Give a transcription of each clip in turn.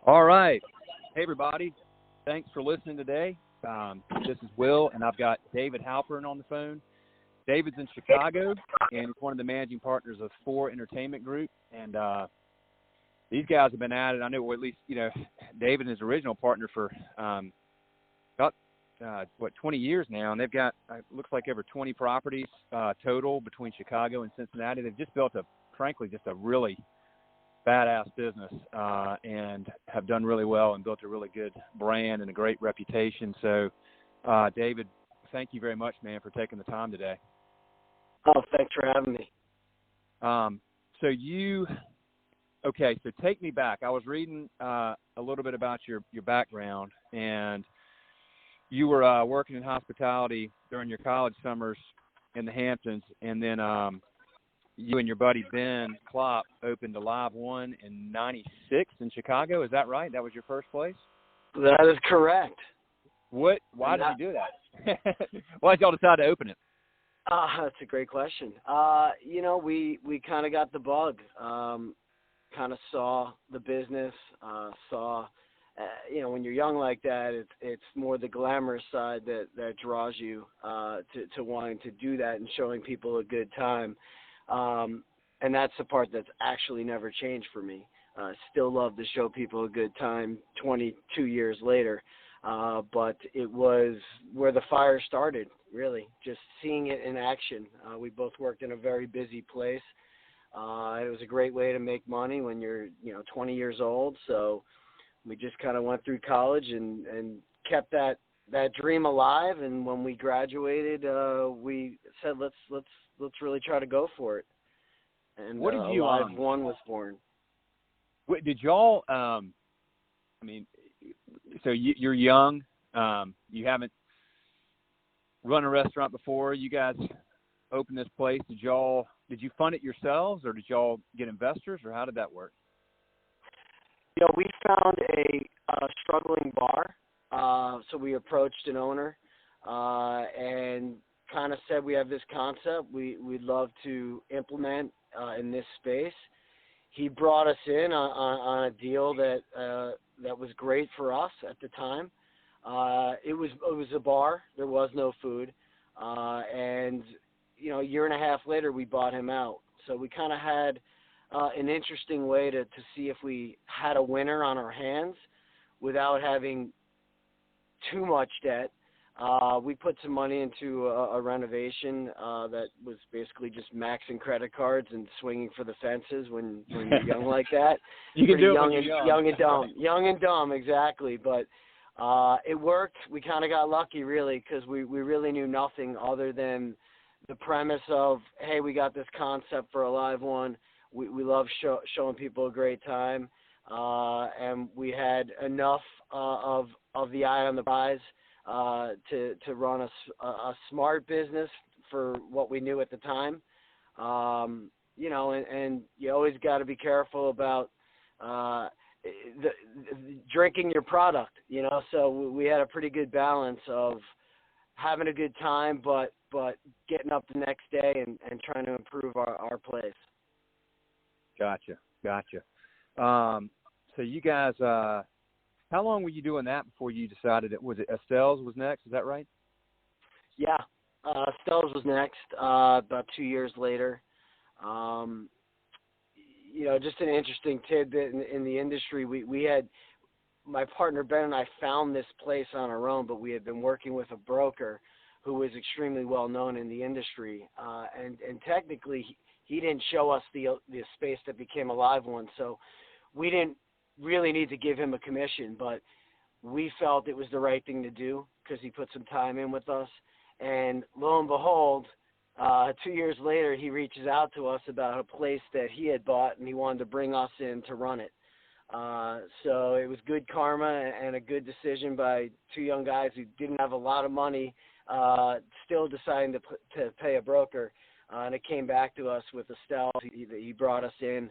All right. Hey, everybody. Thanks for listening today. This is Will, and I've got David Halpern on the phone. David's in Chicago, and he's one of the managing partners of 4 Entertainment Group. And these guys have been at it. I know, or at least, David and his original partner for about, 20 years now. And they've got, looks like over 20 properties total between Chicago and Cincinnati. They've just built just a really badass business and have done really well and built a really good brand and a great reputation. So, David, thank you very much, man, for taking the time today. Oh, thanks for having me. So take me back. I was reading a little bit about your background, and you were working in hospitality during your college summers in the Hamptons, and then you and your buddy Ben Klopp opened aliveOne in '96 in Chicago. Is that right? That was your first place? That is correct. Why did you do that? Why did y'all decide to open it? That's a great question. We kind of got the bug. Kind of saw the business. When you're young like that, it's more the glamorous side that draws you to wanting to do that and showing people a good time. And that's the part that's actually never changed for me. Still love to show people a good time 22 years later. But it was where the fire started, really, just seeing it in action. We both worked in a very busy place. It was a great way to make money when you're, 20 years old. So we just kind of went through college and kept that dream alive. And when we graduated, we said, let's really try to go for it. And what did you aliveOne was born. Did y'all? So you're young. You haven't run a restaurant before. You guys opened this place. Did you fund it yourselves, or did y'all get investors, or how did that work? We found a struggling bar. So we approached an owner and kind of said, we have this concept we'd love to implement in this space. He brought us in on a deal that was great for us at the time. It was a bar. There was no food. And, a year and a half later, we bought him out. So we kind of had an interesting way to see if we had a winner on our hands without having too much debt. We put some money into a renovation that was basically just maxing credit cards and swinging for the fences when you're young like that. You can do it young when you're young and dumb. Young and dumb, exactly. But it worked. We kind of got lucky, really, because we really knew nothing other than the premise of, hey, we got this concept for aliveOne. We love showing people a great time. And we had enough of the eye on the prize to run a smart business for what we knew at the time. And you always got to be careful about drinking your product, so we had a pretty good balance of having a good time, but getting up the next day and trying to improve our place. Gotcha. So you guys, how long were you doing that before you decided Estelle's was next? Is that right? Yeah. Estelle's was next, about 2 years later. Just an interesting tidbit in the industry. We had, my partner Ben and I found this place on our own, but we had been working with a broker who was extremely well known in the industry. And technically, he didn't show us the space that became aliveOne, so we didn't really need to give him a commission, but we felt it was the right thing to do because he put some time in with us. And lo and behold, 2 years later, he reaches out to us about a place that he had bought, and he wanted to bring us in to run it. So it was good karma and a good decision by 2 young guys who didn't have a lot of money, still deciding to pay a broker. And it came back to us with Estelle. He brought us in,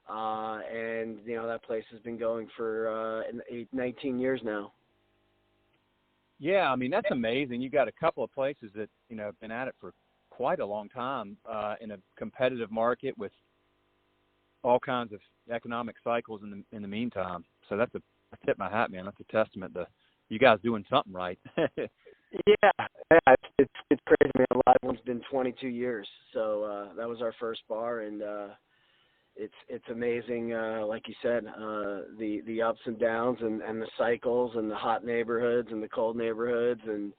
and that place has been going for 19 years now. Yeah, I mean, that's amazing. You got a couple of places that have been at it for quite a long time in a competitive market with all kinds of economic cycles in the meantime. So that's tip my hat, man. That's a testament to you guys doing something right. Yeah, it's crazy, man. aliveOne's been 22 years, so that was our first bar, and it's amazing. Like you said, the ups and downs, and the cycles, and the hot neighborhoods and the cold neighborhoods, and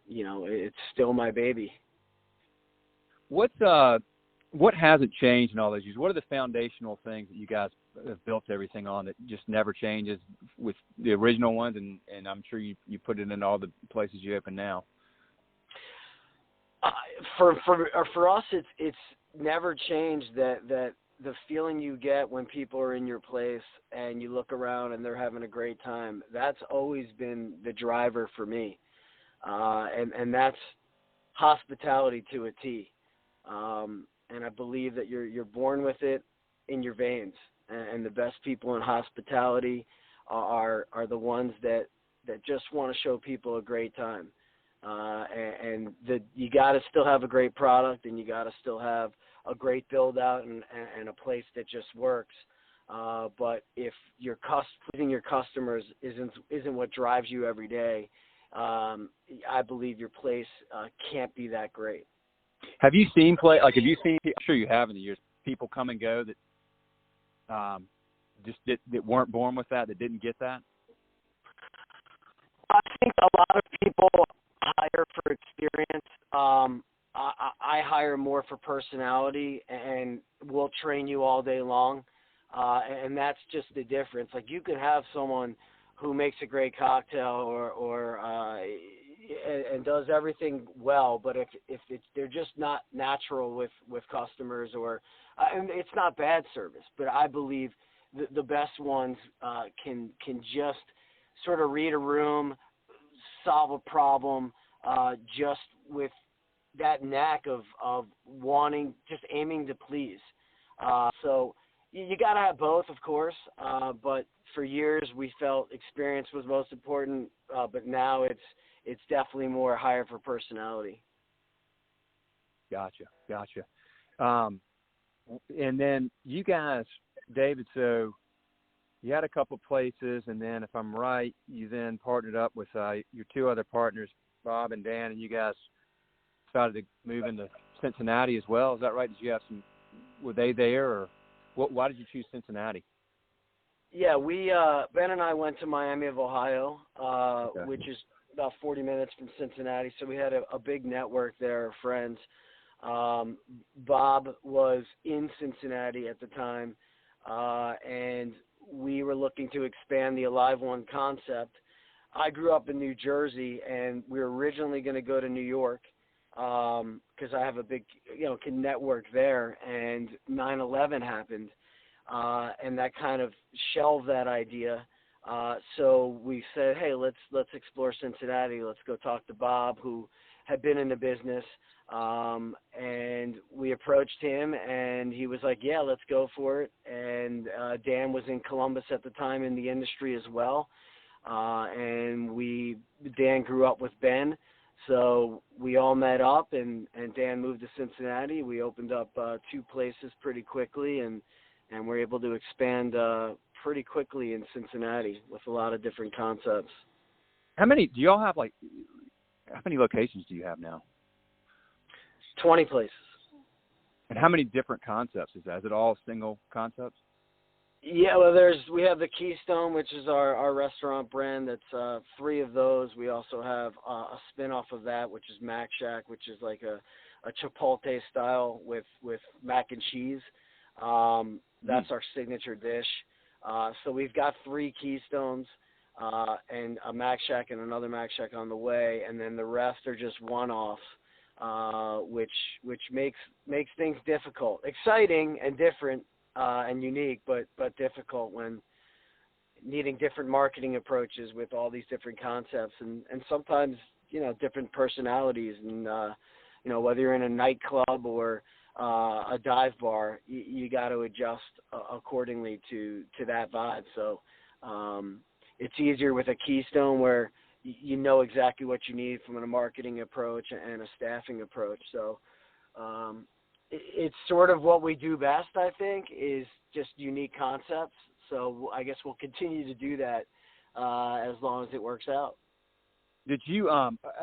it's still my baby. What hasn't changed in all those years? What are the foundational things that you guys have built everything on that just never changes with the original ones? And I'm sure you put it in all the places you open now. For us, it's never changed that the feeling you get when people are in your place and you look around and they're having a great time. That's always been the driver for me, and that's hospitality to a T. And I believe that you're born with it in your veins, and the best people in hospitality are the ones that just want to show people a great time. And you got to still have a great product, and you got to still have a great build out and a place that just works. But if pleasing your customers isn't what drives you every day, I believe your place can't be that great. Have you seen I'm sure you have in the years, people come and go that that weren't born with that didn't get that? I think a lot of people hire for experience. I hire more for personality, and we'll train you all day long. And that's just the difference. Like, you could have someone who makes a great cocktail or and does everything well, but if they're just not natural with customers, and it's not bad service, but I believe the best ones can just sort of read a room, solve a problem, just with that knack of wanting, just aiming to please. So you got to have both, of course, but for years we felt experience was most important, but now it's definitely more higher for personality. Gotcha. And then you guys, David, so you had a couple places, and then if I'm right, you then partnered up with your two other partners, Bob and Dan, and you guys decided to move into Cincinnati as well. Is that right? Were they there, or why did you choose Cincinnati? Yeah, we Ben and I went to Miami of Ohio, which is about 40 minutes from Cincinnati, so we had a big network there of friends. Bob was in Cincinnati at the time, and we were looking to expand the aliveOne concept. I grew up in New Jersey, and we were originally going to go to New York because I have a big network there, and 9/11 happened, and that kind of shelved that idea. So we said, hey, let's explore Cincinnati. Let's go talk to Bob, who had been in the business. And we approached him, and he was like, yeah, let's go for it. And Dan was in Columbus at the time in the industry as well. And Dan grew up with Ben. So we all met up, and Dan moved to Cincinnati. We opened up two places pretty quickly, and we're able to expand pretty quickly in Cincinnati with a lot of different concepts. How many locations do you have now? 20 places. And how many different concepts is that? Is it all single concepts? Yeah, well, we have the Keystone, which is our restaurant brand. That's 3 of those. We also have a spin-off of that, which is Mac Shack, which is like a Chipotle style with mac and cheese. That's our signature dish. So we've got 3 Keystones and a Mac Shack and another Mac Shack on the way, and then the rest are just one-offs, which makes things difficult, exciting and different and unique, but difficult when needing different marketing approaches with all these different concepts and sometimes different personalities, and whether you're in a nightclub or a dive bar, you got to adjust accordingly to that vibe. So it's easier with a Keystone where you know exactly what you need from a marketing approach and a staffing approach. So it's sort of what we do best, I think, is just unique concepts. So I guess we'll continue to do that as long as it works out. Did you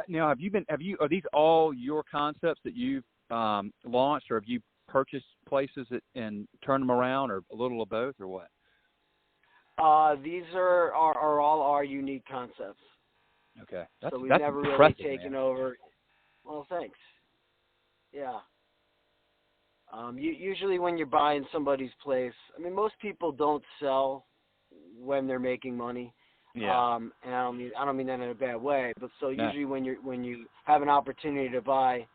now are these all your concepts that you've launched, or have you purchased places and turned them around, or a little of both, or what? These are all our unique concepts. Okay. So we've that's never really taken man. over. Well, thanks. Yeah. Usually when you're buying somebody's place, I mean, most people don't sell when they're making money. Yeah. And I don't mean that in a bad way, but so No. usually when you have an opportunity to buy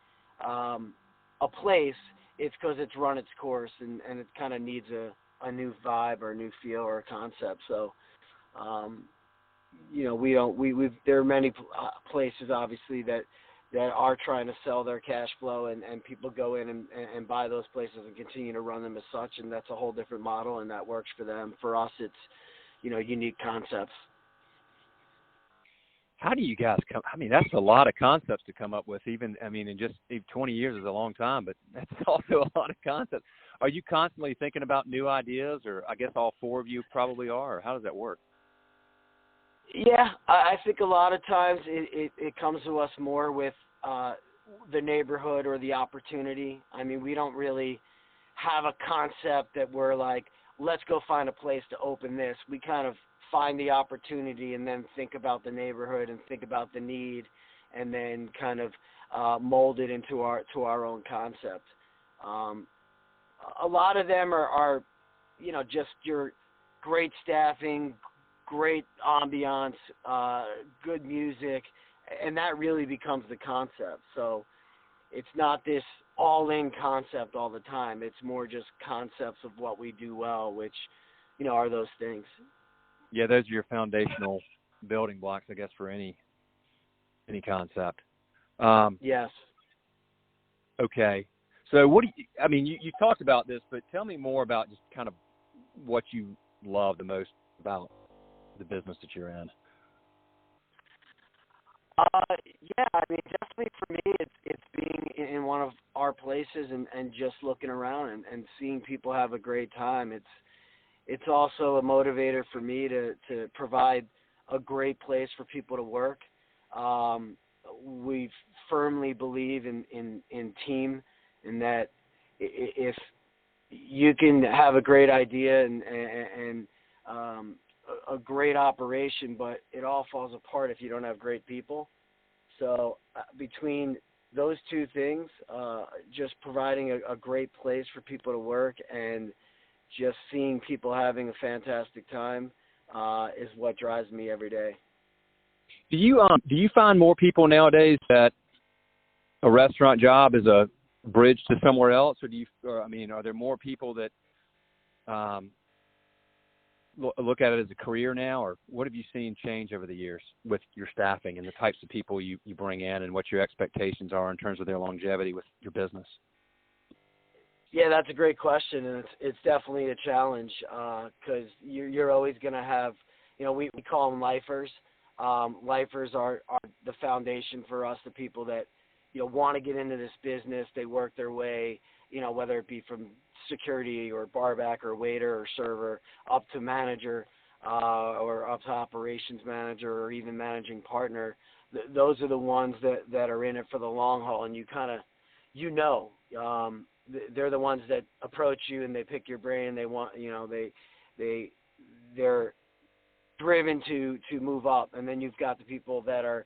a place, it's because it's run its course and it kind of needs a new vibe or a new feel or a concept. So, there are many places obviously that are trying to sell their cash flow, and people go in and buy those places and continue to run them as such, and that's a whole different model, and that works for them. For us, it's, unique concepts. How do you guys come? I mean, that's a lot of concepts to come up with. In just 20 years is a long time, but that's also a lot of concepts. Are you constantly thinking about new ideas, or I guess all four of you probably are, or how does that work? Yeah, I think a lot of times it comes to us more with the neighborhood or the opportunity. I mean, we don't really have a concept that we're like, let's go find a place to open this. We kind of find the opportunity and then think about the neighborhood and think about the need, and then kind of mold it into our own concept. A lot of them are just your great staffing, great ambiance, good music, and that really becomes the concept. So it's not this all-in concept all the time. It's more just concepts of what we do well, which, are those things. Yeah, those are your foundational building blocks, I guess, for any concept. Yes. Okay. So what do you talked about this, but tell me more about just kind of what you love the most about the business that you're in. Yeah, I mean, definitely for me, it's being in one of our places and just looking around and seeing people have a great time. It's also a motivator for me to provide a great place for people to work. We firmly believe in team, in that if you can have a great idea and a great operation, but it all falls apart if you don't have great people. So between those two things, just providing a great place for people to work and just seeing people having a fantastic time is what drives me every day. Do you find more people nowadays that a restaurant job is a bridge to somewhere else, or are there more people that look at it as a career now, or what have you seen change over the years with your staffing and the types of people you bring in, and what your expectations are in terms of their longevity with your business? Yeah, that's a great question, and it's definitely a challenge because you're always going to have, we call them lifers. Lifers are the foundation for us, the people that, want to get into this business. They work their way, whether it be from security or barback or waiter or server up to manager or up to operations manager or even managing partner. Those are the ones that are in it for the long haul, and you kind of, they're the ones that approach you and they pick your brain. They want, they're driven to move up. And then you've got the people that are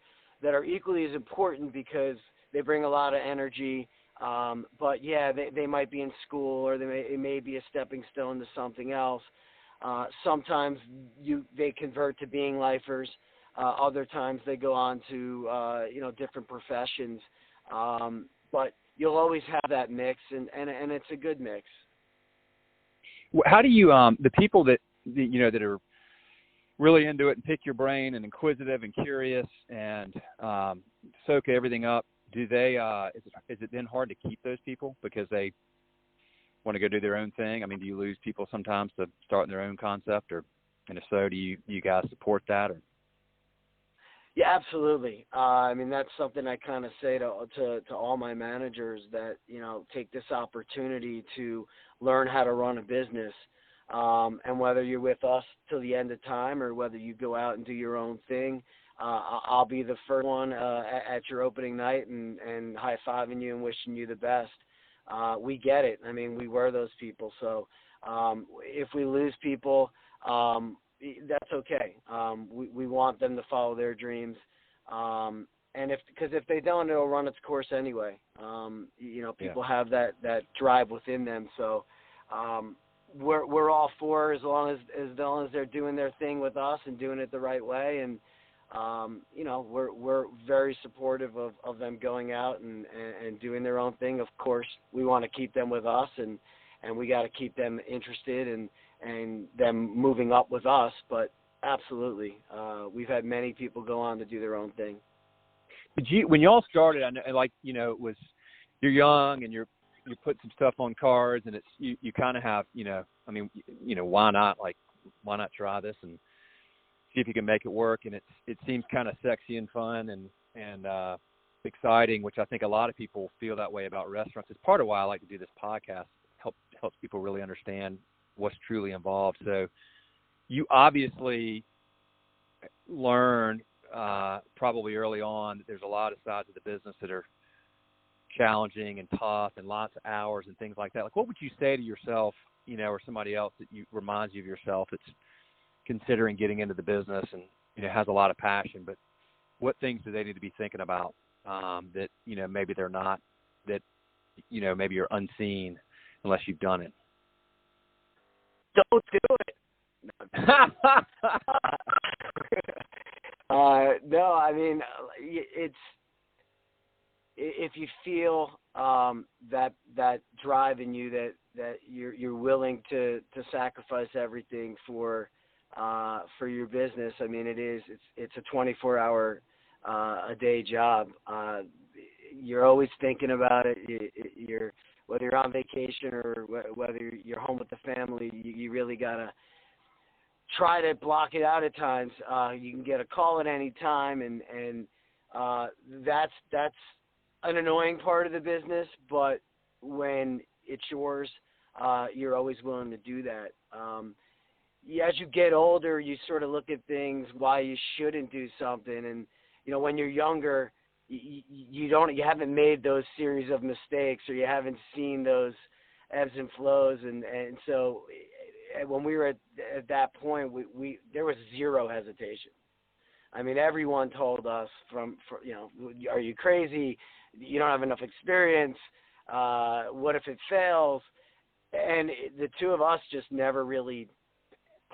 equally as important because they bring a lot of energy. But yeah, they might be in school, or it may be a stepping stone to something else. Sometimes they convert to being lifers. Other times they go on to, different professions. But you'll always have that mix, and it's a good mix. How do you, the people that are really into it and pick your brain and inquisitive and curious and soak everything up, do they, is it then hard to keep those people because they want to go do their own thing? Do you lose people sometimes to start their own concept, and if so, do you guys support that? Or? Yeah, absolutely. I mean, that's something I kind of say to all my managers that, take this opportunity to learn how to run a business. And whether you're with us till the end of time or whether you go out and do your own thing, I'll be the first one at your opening night and high-fiving you and wishing you the best. We get it. I mean, we were those people. So if we lose people, that's okay. We want them to follow their dreams. And because if they don't, it'll run its course anyway. People have that drive within them. So we're all for as long as they're doing their thing with us and doing it the right way. And we're very supportive of them going out and doing their own thing. Of course, we want to keep them with us, and we got to keep them interested and them moving up with us. But absolutely, we've had many people go on to do their own thing. When y'all started, I know, it was you're young and you're putting some stuff on cards, and it's you kind of have, why not? Why not try this and see if you can make it work? And it seems kind of sexy and fun and exciting, which I think a lot of people feel that way about restaurants. It's part of why I like to do this podcast. Helps people really understand what's truly involved. So you obviously learned probably early on that there's a lot of sides of the business that are challenging and tough and lots of hours and things like that. What would you say to yourself, or somebody else that reminds you of yourself that's considering getting into the business and has a lot of passion, but what things do they need to be thinking about that maybe they're not, that maybe you're unseen unless you've done it? Don't do it. No, I mean, it's if you feel that drive in you that you're willing to sacrifice everything for your business. I mean, it's a 24-hour a day job. You're always thinking about it. Whether you're on vacation or whether you're home with the family, you really gotta try to block it out at times. You can get a call at any time, and that's an annoying part of the business. But when it's yours, you're always willing to do that. As you get older, you sort of look at things why you shouldn't do something, and when you're younger, you haven't made those series of mistakes, or you haven't seen those ebbs and flows, and so when we were at that point, we there was zero hesitation. I mean, everyone told us are you crazy? You don't have enough experience. What if it fails? And the two of us just never really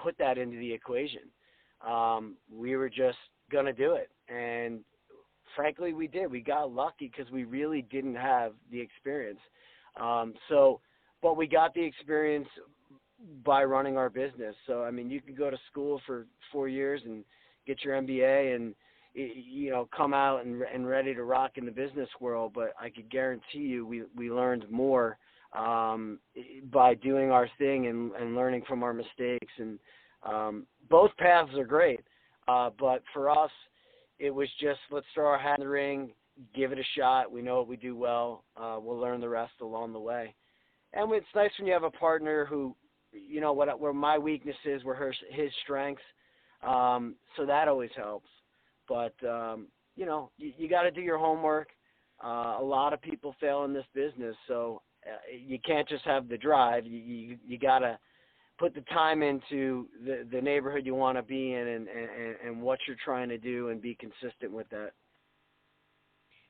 put that into the equation. We were just going to do it. And frankly, we did. We got lucky because we really didn't have the experience. But we got the experience by running our business. So, I mean, you can go to school for 4 years and get your MBA and, come out and ready to rock in the business world. But I could guarantee you we learned more by doing our thing and learning from our mistakes. And both paths are great. But for us, it was just, let's throw our hat in the ring, give it a shot. We know what we do well. We'll learn the rest along the way. And it's nice when you have a partner who, where my weaknesses were his strengths. So that always helps. But, you got to do your homework. A lot of people fail in this business. So you can't just have the drive. You got to put the time into the neighborhood you want to be in and what you're trying to do and be consistent with that.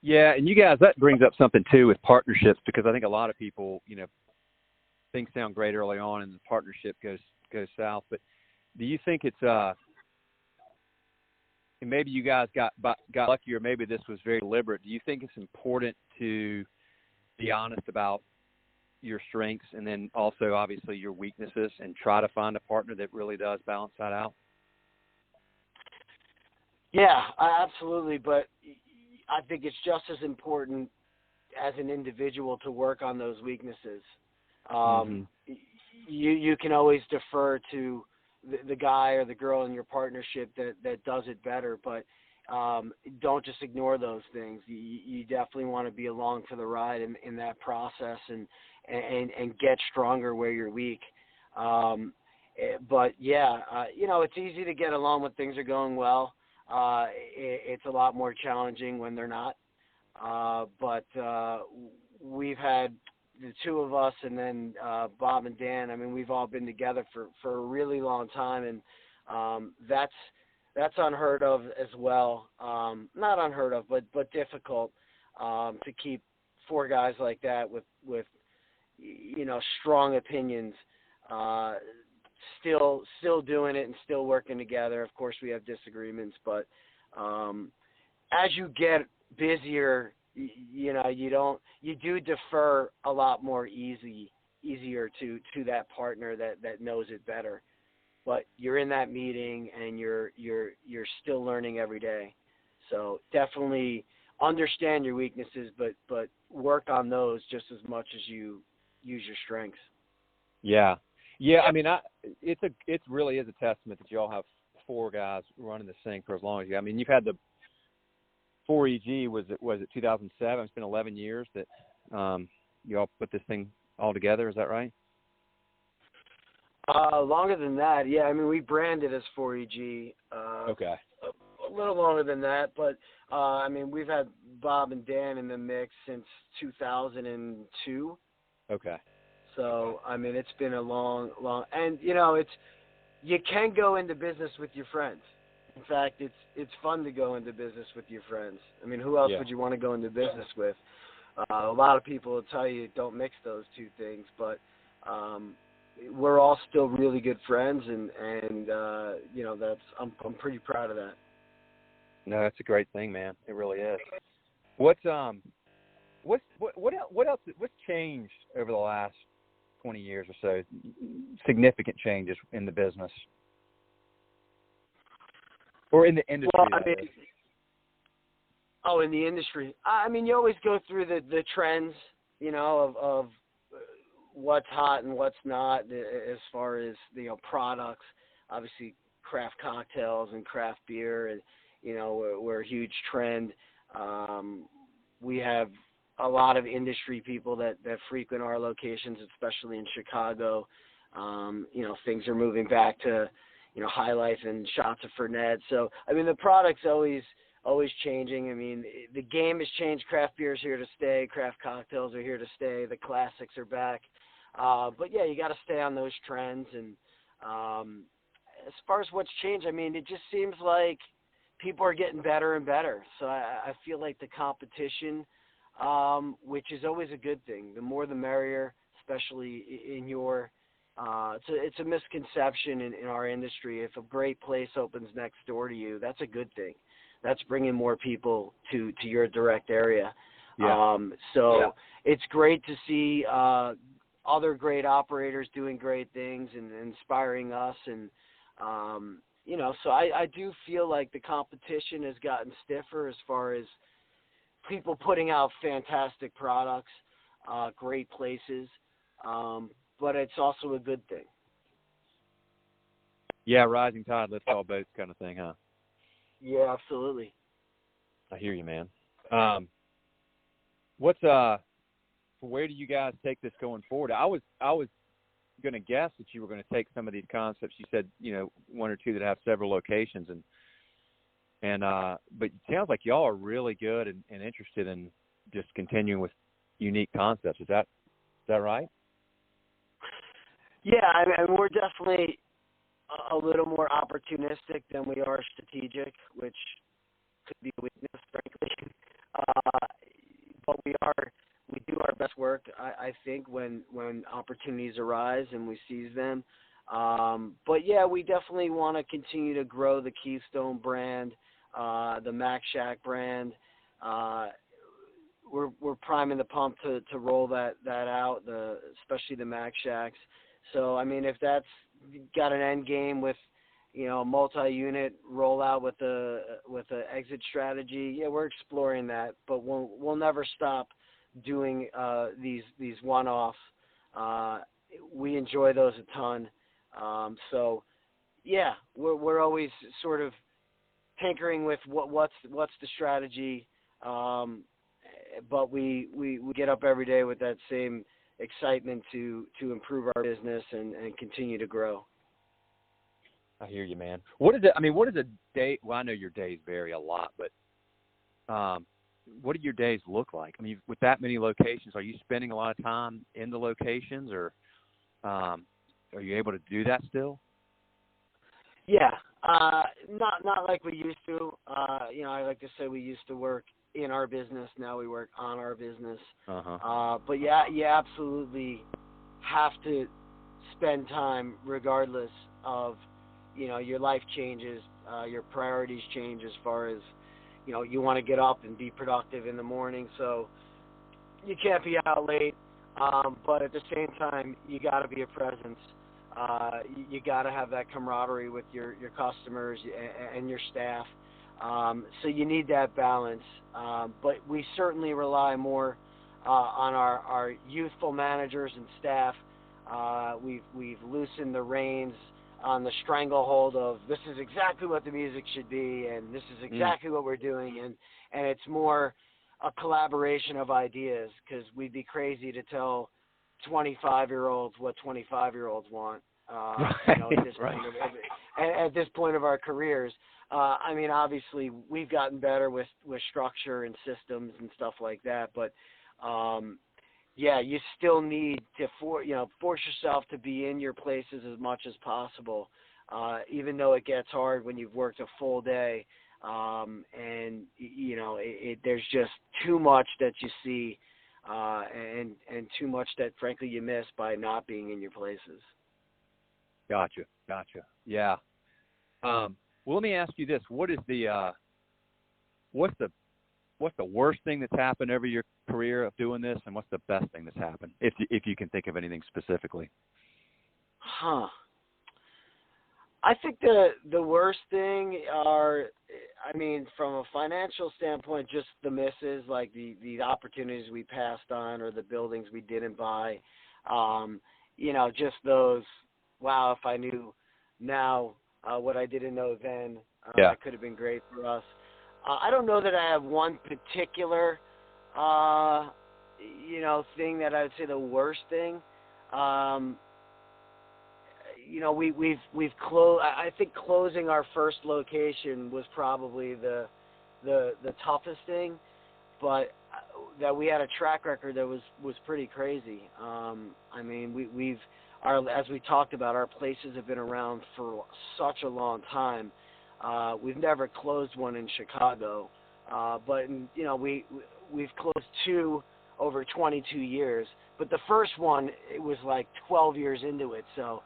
Yeah, and you guys, that brings up something too with partnerships, because I think a lot of people, things sound great early on and the partnership goes south. But do you think it's and maybe you guys got lucky, or maybe this was very deliberate. Do you think it's important to be honest about your strengths and then also obviously your weaknesses and try to find a partner that really does balance that out? Yeah, absolutely. But I think it's just as important as an individual to work on those weaknesses. You can always defer to the guy or the girl in your partnership that does it better. But don't just ignore those things. You definitely want to be along for the ride in that process and get stronger where you're weak. But yeah, it's easy to get along when things are going well. It's a lot more challenging when they're not. But we've had the two of us and then Bob and Dan. I mean, we've all been together for a really long time, and that's unheard of as well. Not unheard of, but difficult to keep four guys like that with strong opinions, still doing it and still working together. Of course, we have disagreements, but as you get busier, you do defer a lot more easier to that partner that knows it better. But you're in that meeting and you're still learning every day. So definitely understand your weaknesses, but work on those just as much as you use your strengths. Yeah. I mean, it really is a testament that you all have four guys running this thing for as long as you. I mean, you've had the 4EG was it 2007? It's been 11 years that you all put this thing all together. Is that right? Longer than that, yeah. I mean, we branded as 4EG. Okay. A little longer than that, but I mean, we've had Bob and Dan in the mix since 2002. Okay. So I mean, it's been a long, and you can go into business with your friends. In fact, it's fun to go into business with your friends. I mean, who else would you want to go into business with? A lot of people will tell you don't mix those two things, but we're all still really good friends, and I'm pretty proud of that. No, that's a great thing, man. It really is. What else? What's changed over the last 20 years or so? Significant changes in the business or in the industry? Well, in the industry. I mean, you always go through the trends, of what's hot and what's not as far as products. Obviously, craft cocktails and craft beer, and we're a huge trend. We have a lot of industry people that frequent our locations, especially in Chicago. Things are moving back to High Life and shots of Fernet. So I mean, the product's always changing. I mean, the game has changed. Craft beer is here to stay. Craft cocktails are here to stay. The classics are back. But yeah, you got to stay on those trends. And as far as what's changed, I mean, it just seems like people are getting better and better. So I feel like the competition, which is always a good thing, the more the merrier, especially in your it's a misconception in our industry. If a great place opens next door to you, that's a good thing. That's bringing more people to your direct area. Yeah. It's great to see other great operators doing great things and inspiring us. And, so I do feel like the competition has gotten stiffer as far as people putting out fantastic products, great places. But it's also a good thing. Yeah, rising tide lifts all boats kind of thing, huh? Yeah, absolutely. I hear you, man. Where do you guys take this going forward? I was going to guess that you were going to take some of these concepts. You said, one or two that have several locations, but it sounds like y'all are really good and interested in just continuing with unique concepts. Is that right? Yeah, I mean, we're definitely a little more opportunistic than we are strategic, which could be a weakness, frankly. But we do our best work, I think, when opportunities arise and we seize them. But yeah, we definitely want to continue to grow the Keystone brand, the Mac Shack brand. We're priming the pump to roll that out, especially the Mac Shacks. So I mean, if that's got an end game with a multi-unit rollout with a exit strategy, yeah, we're exploring that. But we'll never stop doing these one-offs. We enjoy those a ton. So yeah, we're always sort of tinkering with what's the strategy. But we get up every day with that same excitement to improve our business and continue to grow. I hear you, man. What is a day? Well, I know your days vary a lot, but what do your days look like? I mean, with that many locations, are you spending a lot of time in the locations, or are you able to do that still? Yeah, not like we used to. I like to say we used to work in our business. Now we work on our business. But yeah, you absolutely have to spend time regardless of, your life changes, your priorities change as far as, you want to get up and be productive in the morning. So you can't be out late, but at the same time, you got to be a presence. You got to have that camaraderie with your customers and your staff. So you need that balance. But we certainly rely more on our youthful managers and staff. We've loosened the reins on the stranglehold of this is exactly what the music should be, and this is exactly what we're doing, and it's more a collaboration of ideas, because we'd be crazy to tell 25-year-olds what 25-year-olds want. At this point of our careers. Obviously we've gotten better with structure and systems and stuff like that, but you still need to force yourself to be in your places as much as possible, even though it gets hard when you've worked a full day, and there's just too much that you see, and too much that frankly you miss by not being in your places. Gotcha. Yeah. Well, let me ask you this: what is what's the worst thing that's happened over your career of doing this, and what's the best thing that's happened, if you can think of anything specifically? I think the worst thing are, from a financial standpoint, just the misses, like the opportunities we passed on or the buildings we didn't buy. Just those. Wow, if I knew now what I didn't know then, that could have been great for us. I don't know that I have one particular, thing that I would say the worst thing. We've closed. I think closing our first location was probably the toughest thing, but that we had a track record that was pretty crazy. As we talked about, our places have been around for such a long time. We've never closed one in Chicago, but we've closed two over 22 years. But the first one, it was like 12 years into it, so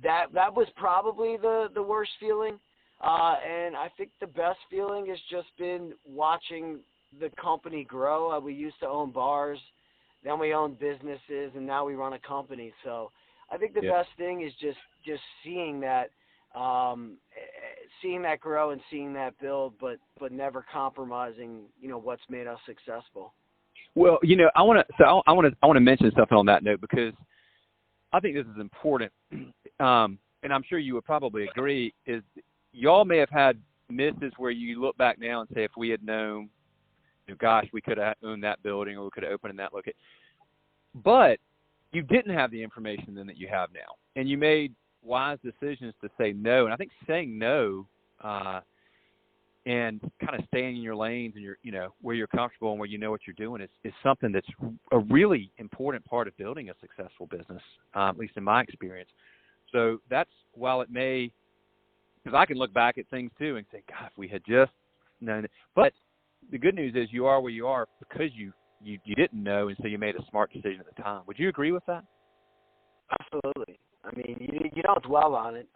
that was probably the worst feeling. And I think the best feeling has just been watching the company grow. We used to own bars, then we owned businesses, and now we run a company. So I think the best thing is just seeing that grow and seeing that build, but never compromising, what's made us successful. Well, I want to mention something on that note, because I think this is important, and I'm sure you would probably agree. Is y'all may have had misses where you look back now and say, if we had known, gosh, we could have owned that building, or we could have opened in that location. But you didn't have the information then that you have now, and you made wise decisions to say no. And I think saying no and kind of staying in your lanes and where you're comfortable and where you know what you're doing is something that's a really important part of building a successful business, at least in my experience. So that's, while it may, because I can look back at things too and say, God, if we had just known it. But the good news is you are where you are because you didn't know, and so you made a smart decision at the time. Would you agree with that? Absolutely. You don't dwell on it.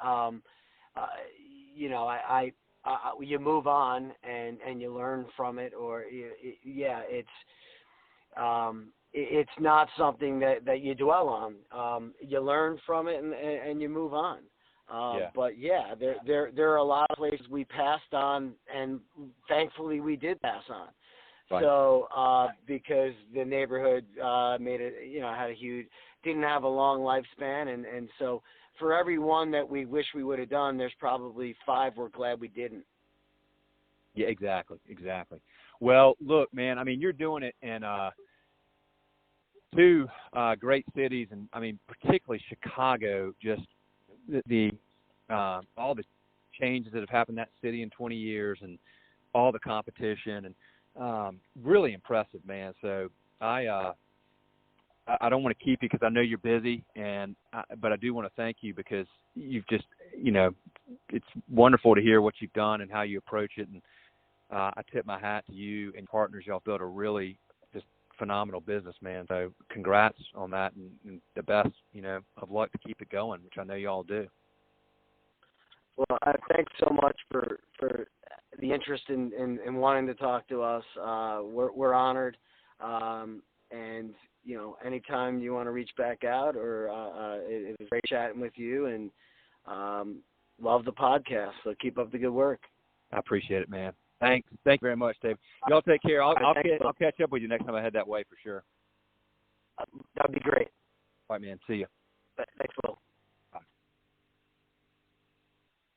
You move on and you learn from it, or it's not something that you dwell on. You learn from it and you move on. But there are a lot of places we passed on, and thankfully we did pass on. Right. So because the neighborhood made it, had a huge, didn't have a long lifespan, and so for every one that we wish we would have done, there's probably 5 we're glad we didn't. Yeah, exactly. Well, look, man, I mean, you're doing it in two great cities, and I mean, particularly Chicago. Just the all the changes that have happened in that city in 20 years, and all the competition, and really impressive, man. So I don't want to keep you because I know you're busy, but I do want to thank you because you've just, it's wonderful to hear what you've done and how you approach it. And I tip my hat to you and partners. Y'all built a really just phenomenal business, man. So congrats on that, and the best, of luck to keep it going, which I know y'all do. Well, thanks so much for the interest in wanting to talk to us. We're honored, and anytime you want to reach back out, or it was great chatting with you, and love the podcast. So keep up the good work. I appreciate it, man. Thank you very much, Dave. Y'all take care. I'll catch up with you next time I head that way for sure. That'd be great. All right, man. See you. Thanks, Will.